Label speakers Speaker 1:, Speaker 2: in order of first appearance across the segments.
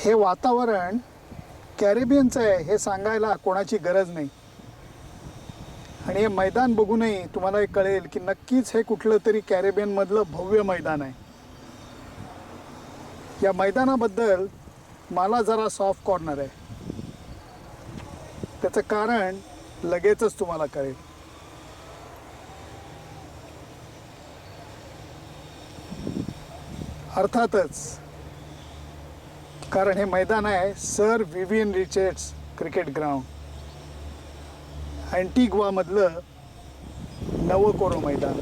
Speaker 1: हे वातावरण कॅरेबियनचं आहे हे सांगायला कोणाची गरज नाही. आणि हे मैदान बघूनही तुम्हाला हे कळेल की नक्कीच हे कुठलं तरी कॅरेबियनमधलं भव्य मैदान आहे. या मैदानाबद्दल मला जरा सॉफ्ट कॉर्नर आहे. त्याचं कारण लगेचच तुम्हाला कळेल. अर्थातच कारण हे मैदान आहे sir Vivian Richards cricket ground, अँटिग्वामधलं नवकोरो मैदान.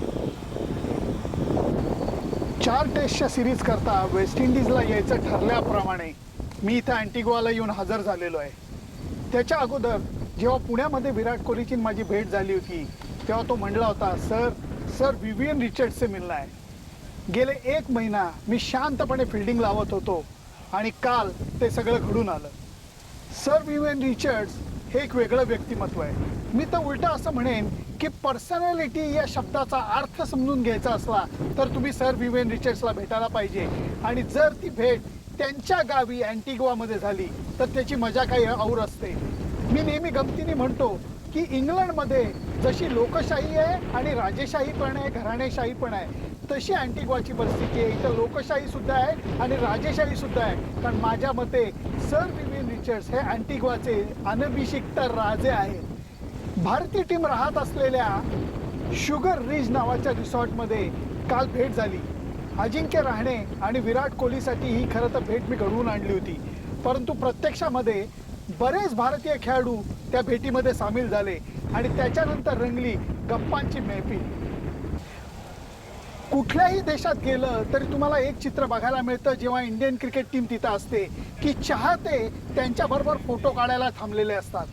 Speaker 1: 4 टेस्टच्या सिरीज करता वेस्ट इंडिजला यायचं ठरल्याप्रमाणे मी इथं अँटिग्वाला येऊन हजर झालेलो आहे. त्याच्या अगोदर जेव्हा पुण्यामध्ये विराट कोहलीची माझी भेट झाली होती तेव्हा तो म्हणला होता सर विवियन रिचर्ड्स से मिलना है. गेले 1 महिना मी शांतपणे फिल्डिंग लावत होतो आणि काल ते सगळं घडून आलं. सर विवियन रिचर्ड्स हे एक वेगळं व्यक्तिमत्व आहे. मी तर उलटं असं म्हणेन की पर्सनॅलिटी या शब्दाचा अर्थ समजून घ्यायचा असला तर तुम्ही सर विवियन रिचर्ड्सला भेटायला पाहिजे. आणि जर ती भेट त्यांच्या गावी अँटिग्वामध्ये झाली तर त्याची मजा काही और असते. मी नेहमी गमतीने म्हणतो की इंग्लंडमध्ये जशी लोकशाही आहे आणि राजेशाही पण आहे, घराणेशाही पण आहे, तशी अँटिग्वाची परिस्थिती आहे. इथं लोकशाही सुद्धा आहे आणि राजेशाही सुद्धा आहे. कारण माझ्या मते सर विवियन रिचर्ड्स हे अँटिग्वाचे अनभिषिक्त राजे आहेत. भारतीय टीम राहत असलेल्या शुगर रिज नावाच्या रिसॉर्टमध्ये काल भेट झाली. अजिंक्य रहाणे आणि विराट कोहलीसाठी ही खरं तर भेट मी घडवून आणली होती. परंतु प्रत्यक्षामध्ये बरेच भारतीय खेळाडू त्या भेटीमध्ये सामील झाले आणि त्याच्यानंतर रंगली गप्पांची मैफिल. कुठल्याही देशात गेलं तरी तुम्हाला एक चित्र बघायला मिळतं जेव्हा इंडियन क्रिकेट टीम तिथं असते की चाहते त्यांच्याबरोबर फोटो काढायला थांबलेले असतात.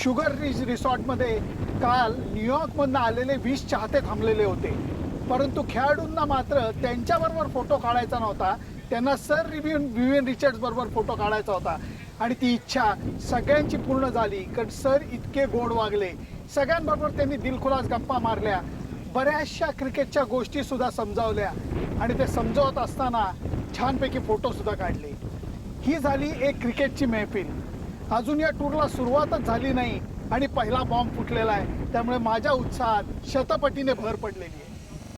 Speaker 1: शुगर रिज रिसॉर्टमध्ये काल न्यूयॉर्कमधून आलेले 20 चाहते थांबलेले होते. परंतु खेळाडूंना मात्र त्यांच्याबरोबर फोटो काढायचा नव्हता, त्यांना सर विवियन रिचर्ड्स बरोबर फोटो काढायचा होता. आणि ती इच्छा सगळ्यांची पूर्ण झाली कारण सर इतके गोड वागले. सगळ्यांबरोबर त्यांनी दिलखुलास गप्पा मारल्या, बऱ्याचशा क्रिकेटच्या गोष्टी सुद्धा समजावल्या आणि ते समजावत असताना छानपैकी फोटो सुद्धा काढले. ही झाली एक क्रिकेटची मैफिल. अजून या टूरला सुरुवातच झाली नाही आणि पहिला बॉम्ब फुटलेला आहे. त्यामुळे माझ्या उत्साहात शतपटीने भर पडलेली आहे.